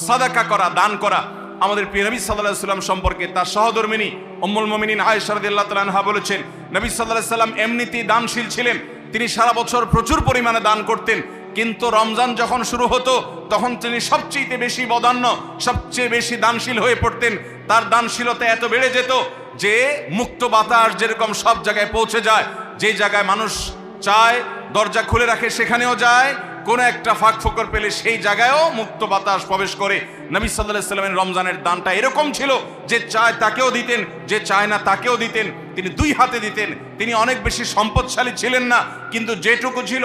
সাদাকা করা, দান করা। আমাদের প্রিয় নবী সাল্লাল্লাহু আলাইহি ওয়াসাল্লাম সম্পর্কে তার সহধর্মিনী উম্মুল মুমিনিন আয়েশা রাদিয়াল্লাহু তাআলা আনহা বলেছেন, নবী সাল্লাল্লাহু আলাইহি ওয়াসাল্লাম এমনিতেই দানশীল ছিলেন। তিনি সারা বছর প্রচুর পরিমাণে দান করতেন, কিন্তু রমজান যখন শুরু হতো তখন তিনি সবচেয়ে বেশি বদান্য, সবচেয়ে বেশি দানশীল হয়ে পড়তেন। তার দানশীলতা এত বেড়ে যেত যে মুক্ত বাতাস যেরকম সব জায়গায় পৌঁছে যায়, যে জায়গায় মানুষ চায় দরজা খুলে রাখে সেখানেও যায়, কোন একটা ফাঁক ফোকর পেলে সেই জায়গায়ও মুক্ত বাতাস প্রবেশ করে। নবী সাল্লাল্লাহু আলাইহি ওয়াসাল্লামের রমজানের দানটা এরকম ছিল যে চায় তাকেও দিতেন, যে চায় না তাকেও দিতেন। তিনি দুই হাতে দিতেন। তিনি অনেক বেশি সম্পদশালী ছিলেন না, কিন্তু যেটুকু ছিল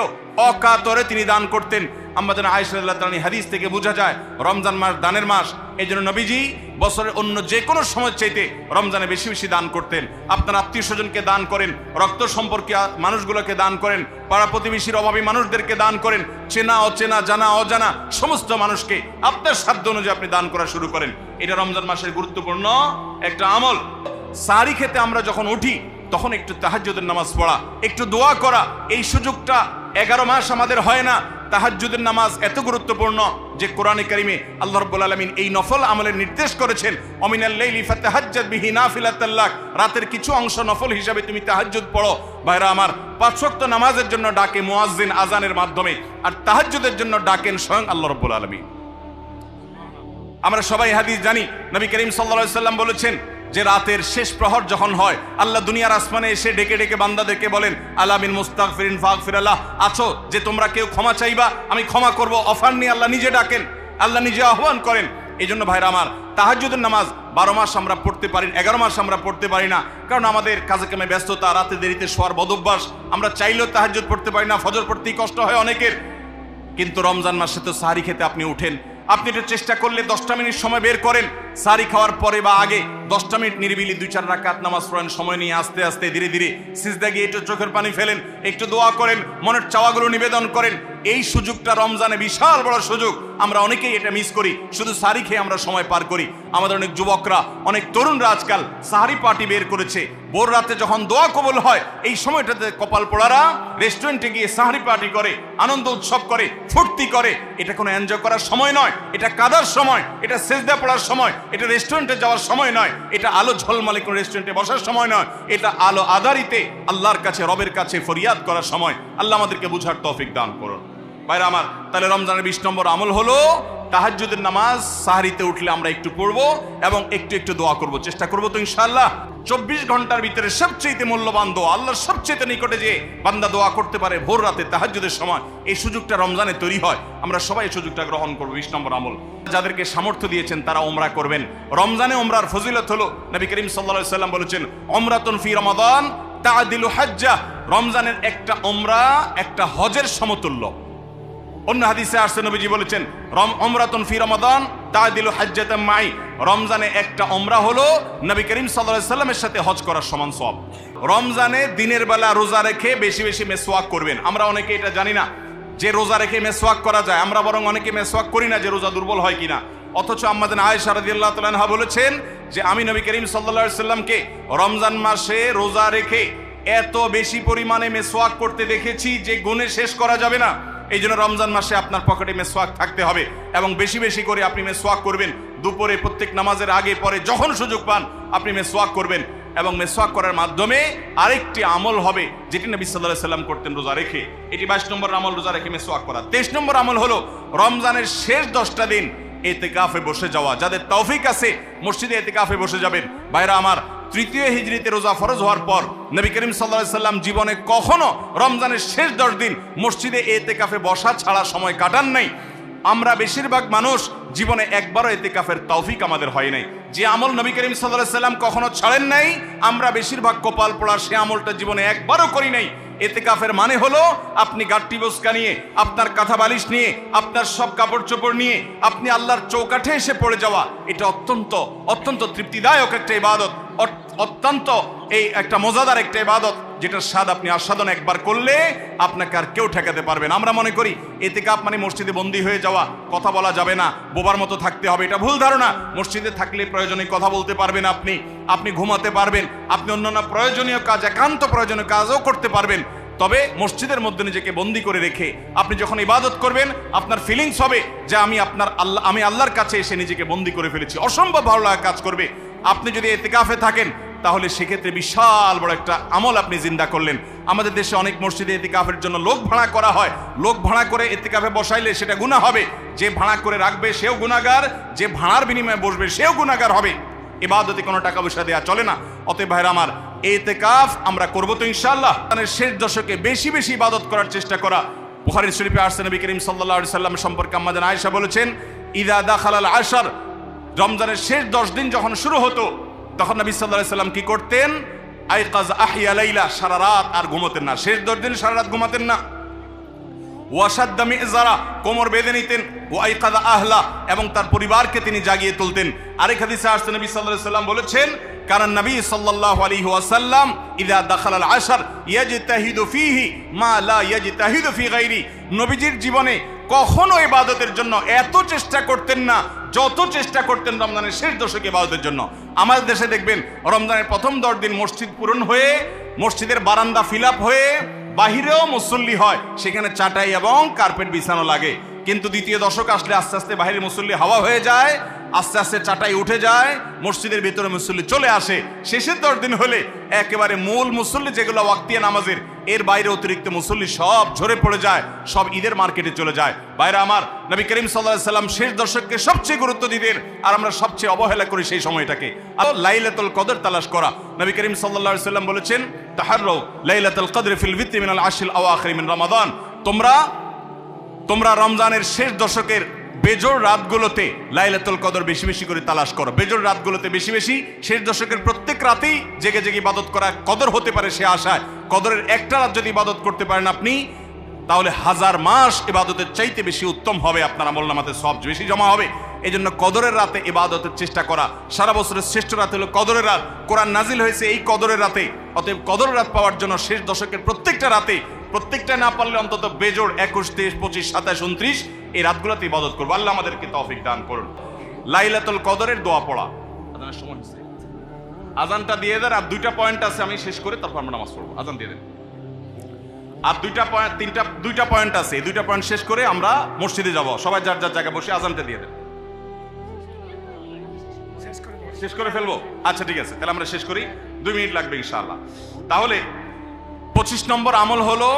অকাতরে তিনি দান করতেন। আমাদের আয়েশা রাদিয়াল্লাহু তাআলা হাদিস থেকে বোঝা যায় রমজান মাস দানের মাস। এই জন্য নবীজি বছরের অন্য যে কোনো সময় চাইতে রমজানে বেশি বেশি দান করতেন। আপনার আত্মীয় স্বজনকে দান করেন, রক্ত সম্পর্কে মানুষগুলোকে দান করেন, পাড়া প্রতিবেশীর অভাবী মানুষদেরকে দান করেন, চেনা অচেনা জানা অজানা সমস্ত মানুষকে আপনার সাধ্য অনুযায়ী আপনি দান করা শুরু করেন। এটা রমজান মাসের গুরুত্বপূর্ণ একটা আমল। সাহরি খেতে আমরা যখন উঠি তখন একটু তাহাজ্জুদের নামাজ পড়া, একটু দোয়া করা, এই সুযোগটা 11 মাস আমাদের হয় না। তাহাজ্জুদের নামাজ এত গুরুত্বপূর্ণ যে কোরআনে কারিমে আল্লাহ রাব্বুল আলামিন এই নফল আমলের নির্দেশ করেছেন, অমিনাল লাইলি ফাতাহাজ্জাদ বিহি নাফিলাতাল লাক, রাতের কিছু অংশ নফল হিসাবে তুমি তাহাজ্জুদ পড়ো। ভাইরা আমার, 5 ওয়াক্ত নামাজের জন্য ডাকে মুয়াজ্জিন আজানের মাধ্যমে, আর তাহাজ্জুদের জন্য ডাকেন স্বয়ং আল্লাহ রাব্বুল আলামিন। আমরা সবাই হাদিস জানি, নবী করিম সাল্লাল্লাহু আলাইহি সাল্লাম বলেছেন যে রাতের শেষ প্রহর যখন হয়, আল্লাহ দুনিয়ার আসমানে এসে ডেকে ডেকে বান্দাদেরকে বলেন, আলা মিন মুস্তাগফিরিন ফাগফিরাল্লাহ, আছো যে তোমরা কেউ ক্ষমা চাইবা, আমি ক্ষমা করব। অফার নিয়ে আল্লাহ নিজে ডাকেন, আল্লাহ নিজে আহ্বান করেন। এই জন্য ভাইরা আমার, তাহাজ্জুদের নামাজ 12 মাস আমরা পড়তে পারি, 11 মাস আমরা পড়তে পারি না, কারণ আমাদের কাজে কামে ব্যস্ততা, রাতে দেরিতে শোয়ার বদভ্যাস। আমরা চাইলেও তাহাজ্জুদ পড়তে পারি না, ফজর পড়তেই কষ্ট হয় অনেকের। কিন্তু রমজান মাসে তো সাহরি খেতে আপনি উঠেন, আপনি একটু চেষ্টা করলে 10টা মিনিট সময় বের করেন, সাহরি খাওয়ার পরে বা আগে 10টা মিনিট নিরিবিলি 2-4 রাকাত নামাজ পড়েন, সময় নিয়ে আস্তে আস্তে ধীরে ধীরে সিজদা গিয়ে একটু চোখের পানি ফেলেন, একটু দোয়া করেন, মনের চাওয়াগুলো নিবেদন করেন। এই সুযোগটা রমজানে বিশাল বড় সুযোগ। আমরা অনেকেই এটা মিস করি, শুধু সাহরি খেয়ে আমরা সময় পার করি। আমাদের অনেক যুবকরা, অনেক তরুণরা আজকাল সাহরি পার্টি বের করেছে। ভোর রাতে যখন দোয়া কবুল হয়, এই সময়টাতে কপাল পোড়ারা রেস্টুরেন্টে গিয়ে সাহরি পার্টি করে, আনন্দ উৎসব করে, ফুর্তি করে। এটা কোনো এনজয় করার সময় নয়, এটা কাদার সময়, এটা সেজদা পড়ার সময়, এটা রেস্টুরেন্টে যাওয়ার সময় নয়, এটা আলো ঝলমলে কোনো রেস্টুরেন্টে বসার সময় নয়, এটা আলো আধারিতে আল্লাহর কাছে, রবের কাছে ফরিয়াদ করার সময়। আল্লাহ আমাদেরকে বুঝার তৌফিক দান করুন। ভাইরা আমার, তাহলে রমজানের 20 নম্বর আমল হলো তাহাজ্জুদের নামাজ সাহরিতে উঠলে আমরা একটু পড়বো এবং একটু একটু দোয়া করব, চেষ্টা করবো তো ইনশাআল্লাহ। 24 ঘন্টার ভিতরে সবচেয়ে মূল্যবান দোয়া, আল্লাহর সবচেয়ে নিকটে যে বান্দা দোয়া করতে পারে ভোর রাতে তাহাজ্জুদের সময়, এই সুযোগটা রমজানে তৈরি হয়। আমরা সবাই এই সুযোগটা গ্রহণ করবো। 20 নম্বর আমল, যাদেরকে সামর্থ্য দিয়েছেন তারা ওমরা করবেন। রমজানে ওমরার ফজিলত হলো, নবী করিম সাল্লাল্লাহু আলাইহি ওয়াসাল্লাম বলেছেন, ওমরাতুন ফি রমাদান তাআদিলু হাজ্জা, রমজানের একটা ওমরা একটা হজের সমতুল্য। অন্য হাদিসে আসছে, নবীজি বলেছেন, ওমরাতুন ফি রমাদান তাআদিলু হাজ্জাতাম মাই, রমজানে একটা ওমরা হলো নবী করিম সাল্লাল্লাহু আলাইহি ওয়াসাল্লামের সাথে হজ করার সমান সওয়াব। রমজানে দিনের বেলা রোজা রেখে বেশি বেশি মেসওয়াক করবেন। আমরা অনেকে এটা জানি না যে রোজা রেখে মেসওয়াক করা যায়, আমরা বরং অনেকে মেসওয়াক করি না যে রোজা দুর্বল হয় কিনা। অথচ আম্মাজান আয়েশা রাদিয়াল্লাহু তাআলা আনহা বলেছেন যে আমি নবী করিম সাল্লাল্লাহু আলাইহি ওয়াসাল্লামকে রমজান মাসে রোজা রেখে এত বেশি পরিমাণে মেসওয়াক করতে দেখেছি যে গুণে শেষ করা যাবে না। এই জন্য রমজান মাসে আপনার পকেটে মেসওয়াক থাকতে হবে এবং বেশি বেশি করে আপনি মেসওয়াক করবেন। দুপুরে, প্রত্যেক নামাজের আগে পরে যখন সুযোগ পান আপনি মেসওয়াক করবেন। এবং মেসওয়াক করার মাধ্যমে আরেকটি আমল হবে যেটি নবী সাল্লাল্লাহু আলাইহি ওয়াসাল্লাম করতেন রোজা রেখে। এটি 22 নম্বর আমল, রোজা রেখে মেসওয়াক করা। 23 নম্বর আমল হলো রমজানের শেষ 10টা দিন ইতিকাফে বসে যাওয়া। যাদের তৌফিক আছে মসজিদে ইতিকাফে বসে যাবেন। ভাইরা আমার, 3য় হিজরিতে রোজা ফরজ হওয়ার পর নবী করিম সাল্লাল্লাহু আলাইহি ওয়াসাল্লাম জীবনে কখনো রমজানের শেষ 10 দিন মসজিদে ইতিকাফে বসা ছাড়া সময় কাটান নাই। আমরা বেশিরভাগ মানুষ জীবনে একবারও ইতিকাফের তৌফিক আমাদের হয় নাই। যে আমল নবী করিম সাল্লাল্লাহু আলাইহি ওয়াসাল্লাম কখনো ছাড়েন নাই, আমরা বেশিরভাগ কপাল পোড়া সে আমলটা জীবনে একবারও করি নাই। ইতিকাফের মানে হলো আপনি গাট্টি বসকা নিয়ে, আপনার কাঁথা বালিশ নিয়ে, আপনার সব কাপড় চোপড় নিয়ে আপনি আল্লাহর চৌকাঠে এসে পড়ে যাওয়া। এটা অত্যন্ত অত্যন্ত তৃপ্তিদায়ক একটা ইবাদত, অত্যন্ত এই একটা মজাদার একটা ইবাদত, যেটার স্বাদ আপনি আস্বাদন একবার করলে আপনাকে আর কেউ ঠেকাতে পারবে না। আমরা মনে করি ইতিকাফ মানে মসজিদে বন্দী হয়ে যাওয়া, কথা বলা যাবে না, বোবার মতো থাকতে হবে। এটা ভুল ধারণা। মসজিদে থাকলে প্রয়োজনীয় কথা বলতে পারবেন, আপনি ঘুমাতে পারবেন, আপনি অন্যান্য প্রয়োজনীয় কাজ, একান্ত প্রয়োজনীয় কাজও করতে পারবেন। তবে মসজিদের মধ্যে নিজেকে বন্দি করে রেখে আপনি যখন ইবাদত করবেন আপনার ফিলিংস হবে যে আমি আল্লাহর কাছে এসে নিজেকে বন্দি করে ফেলেছি, অসম্ভব ভালো লাগা কাজ করবে। আপনি যদি ইতিকাফে থাকেন তাহলে সেক্ষেত্রে বিশাল বড় একটা আমল আপনি জিন্দা করলেন। আমাদের দেশে অনেক মসজিদে ইতিকাফের জন্য লোক ভাড়া করা হয়, লোক ভাড়া করে ইতিকাফে বসাইলে সেটা গুনাহ হবে। যে ভাড়া করে রাখবে সেও গুনাহগার, যে ভাড়ার বিনিময়ে বসবে সেও গুনাহগার হবে। ইবাদতে কোনো টাকা পয়সা দেওয়া চলে না। অতএব ভাইরা আমার, ইতিকাফ আমরা করবো তো ইনশাআল্লাহ। শেষ দশকে বেশি বেশি ইবাদত করার চেষ্টা করা। বুখারী শরীফে আসছে নবী করিম সাল্লাল্লাহু আলাইহি সাল্লাম সম্পর্কে আম্মা জান আয়েশা বলেছেন, ইদা দাখালাল আশর, রমজানের শেষ 10 দিন যখন শুরু হতো তখন নবী সাল্লাল্লাহু আলাইহি সাল্লাম কি করতেন? আইকাজ আহিয়া লাইলা, সারা রাত আর ঘুমাতেন না। শেষ 10 দিন সারা রাত ঘুমাতেন না। ওয়াশাদ্দা মিজারা, কোমর বেঁধে নিতেন। ওয়াইকাদা আহলা, এবং তার পরিবারকে তিনি জাগিয়ে তুলতেন। আরেক হাদিসে আসছে নবী সাল্লাল্লাহু আলাইহি সাল্লাম বলেছেন, কারণ নবী সাল্লাল্লাহু আলাইহি ওয়াসাল্লাম ইযা দাখালাল আশর ইয়াজতাহিদু ফীহি মা লা ইয়াজতাহিদু ফী গায়রি, নবীজির জীবনে কখনো ইবাদতের জন্য এত চেষ্টা করতেন না যত চেষ্টা করতেন রমজানের শেষ দশকে ইবাদতের জন্য। আমাদের দেশে দেখবেন রমজানের প্রথম 10 দিন মসজিদ পূরণ হয়ে, মসজিদের বারান্দা ফিল আপ হয়ে, বাহিরেও মুসল্লি হয়, সেখানে চাটাই এবং কার্পেট বিছানো লাগে। কিন্তু দ্বিতীয় দশক আসলে আস্তে আস্তে বাহিরে মুসল্লি হাওয়া হয়ে যায়, আস্তে আস্তে চাটাই উঠে যায়, মসজিদের ভিতরে মুসল্লি চলে আসে। শেষের 10 দিন হলে একেবারে মূল মুসল্লি যেগুলো ওয়াক্তিয়া নামাজের, এর বাইরে অতিরিক্ত মুসল্লি সব ঝরে পড়ে যায়, সব ঈদের মার্কেটে চলে যায়। ভাইরা আমার, নবী করিম সাল্লাল্লাহু আলাইহি সাল্লাম শেষ দশককে সবচেয়ে গুরুত্ব দিতেন, আর আমরা সবচেয়ে অবহেলা করি সেই সময়টাকে। আর লাইলাতুল কদর তালাশ করা। নবী করিম সাল্লাল্লাহু আলাইহি সাল্লাম বলেছেন, তাহাররাউ লাইলাতুল কদর ফিল বিত্রি মিনাল আশরিল আওয়াখির মিন রমাদান, তোমরা রমজানের শেষ দশকের বেজোড় রাতগুলোতে লাইলাতুল কদর বেশি বেশি করে তালাশ করো। বেজোড় রাতগুলোতে বেশি বেশি, শেষ দশকের প্রত্যেক রাতেই জেগে জেগে ইবাদত করা কদর হতে পারে সে আশায়। কদরের একটা রাত যদি ইবাদত করতে পারেন আপনি, তাহলে 1000 মাস ইবাদতের চাইতে বেশি উত্তম হবে, আপনার আমলনামাতে সব বেশি জমা হবে। এই জন্য কদরের রাতে ইবাদতের চেষ্টা করা। সারা বছরের শ্রেষ্ঠ রাত হলো কদরের রাত। কোরআন নাজিল হয়েছে এই কদরের রাতে। অতএব কদরের রাত পাওয়ার জন্য শেষ দশকের প্রত্যেকটা রাতে, প্রত্যেকটা না পারলে অন্তত বেজোড় 21, 23, 25, 27, 29 এই রাতগুলোতে ইবাদত করবো। আল্লাহ আমাদেরকে তৌফিক দান করুন। লাইলাতুল কদরের দোয়া পড়া। আজানের সময় হচ্ছে, আজানটা দিয়ে দেন। আর 2টা পয়েন্ট আছে, আমি শেষ করে তারপর আমরা নামাজ পড়বো। আজান দিয়ে দেন। আর 2টা পয়েন্ট আছে, এই 2টা পয়েন্ট শেষ করে আমরা মসজিদে যাব। সবাই যার যার জায়গায় বসে আজানটা দিয়ে দেন। শেষ করে ফেলবো? আচ্ছা ঠিক আছে, তাহলে আমরা শেষ করি। 2 মিনিট লাগবে ইনশাআল্লাহ। তাহলে 25 নম্বর আমল হলো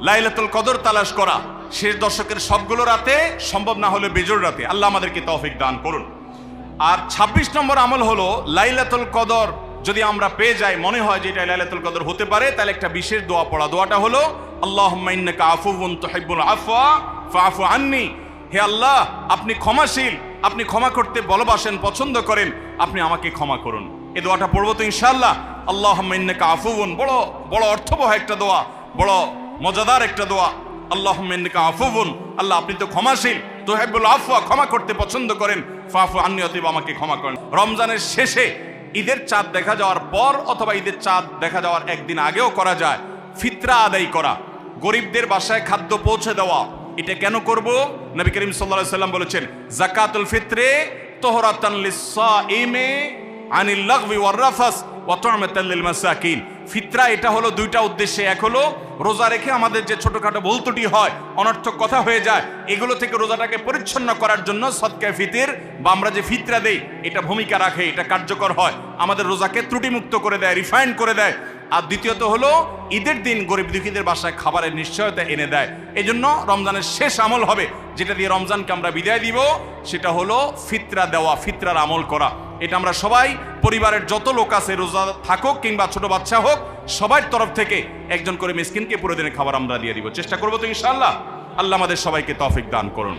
লাইলাতুল কদর তালাশ করা। শেষ দশকের সবগুলো রাতে, সম্ভব না হলে বেজোড় রাতে। আল্লাহ আমাদেরকে তৌফিক দান করুন। আর 26 নম্বর আমল হলো লাইলাতুল কদর যদি আমরা পেয়ে যাই, মনে হয় যে এটা লাইলাতুল কদর হতে পারে, তাহলে একটা বিশেষ দোয়া পড়া। দোয়াটা হলো, আল্লাহুম্মা ইন্নাকা আফুউন তুহিব্বুল আফওয়া ফাআফু আন্নি, হে আল্লাহ আপনি ক্ষমাশীল, আপনি ক্ষমা করতে ভালোবাসেন, পছন্দ করেন, আপনি আমাকে ক্ষমা করুন। এই দোয়াটা পড়বো তো ইনশাআল্লাহ। আল্লাহুম্মা ইন্নাকা আফুউন, বড় বড় অর্থবহ একটা দোয়া, বড় মজাদার একটা দোয়া। আল্লাহুম্মা ইন্নাকা আফুউন, আল্লাহ আপনি তো ক্ষমাশীল, তুহিব্বুল আফওয়া করতে পছন্দ করেন, ফাআফু আন্নি, অতএব আমাকে ক্ষমা করেন। রমজানের শেষে ঈদের চাঁদ দেখা যাওয়ার পর অথবা ঈদের চাঁদ দেখা যাওয়ার একদিন আগেও করা যায় ফিতরা আদায় করা, গরিবদের বাসায় খাদ্য পৌঁছে দেওয়া। এটা কেন করব? নবী করিম সাল্লাল্লাহু আলাইহি সাল্লাম বলেছেন, যাকাতুল ফিত্রে তুহরাতান লিস-সাইমি আনিল লাগবি ওয়ার রাফাস ওয়া তু'মাতাল লিল মাসাকিন। ফিতরা এটা হলো 2টা উদ্দেশ্যে। এক হলো রোজা রেখে আমাদের যে ছোটখাটো ভুল ত্রুটি হয়, অনর্থক কথা হয়ে যায়, এগুলো থেকে রোজাটাকে পরিচ্ছন্ন করার জন্য সদকায়ে ফিতর বা আমরা যে ফিতরা দেই এটা ভূমিকা রাখে, এটা কার্যকর হয়, আমাদের রোজাকে ত্রুটিমুক্ত করে দেয়, রিফাইন করে দেয়। আর দ্বিতীয়ত হলো ঈদের দিন গরিব দুঃখীদের বাসায় খাবারের নিশ্চয়তা এনে দেয়। এই জন্য রমজানের শেষ আমল হবে যেটা দিয়ে রমজানকে আমরা বিদায় দিব, সেটা হলো ফিতরা দেওয়া, ফিতরার আমল করা। এটা আমরা সবাই, পরিবারের যত লোক আছে, রোজা থাকুক কিংবা ছোট বাচ্চা হোক, সবার তরফ থেকে একজন করে মিসকিনকে পুরো দিনের খাবার আমরা দিয়ে দিব। চেষ্টা করবো তো ইনশাআল্লাহ। আল্লাহ আমাদের সবাইকে তৌফিক দান করুন।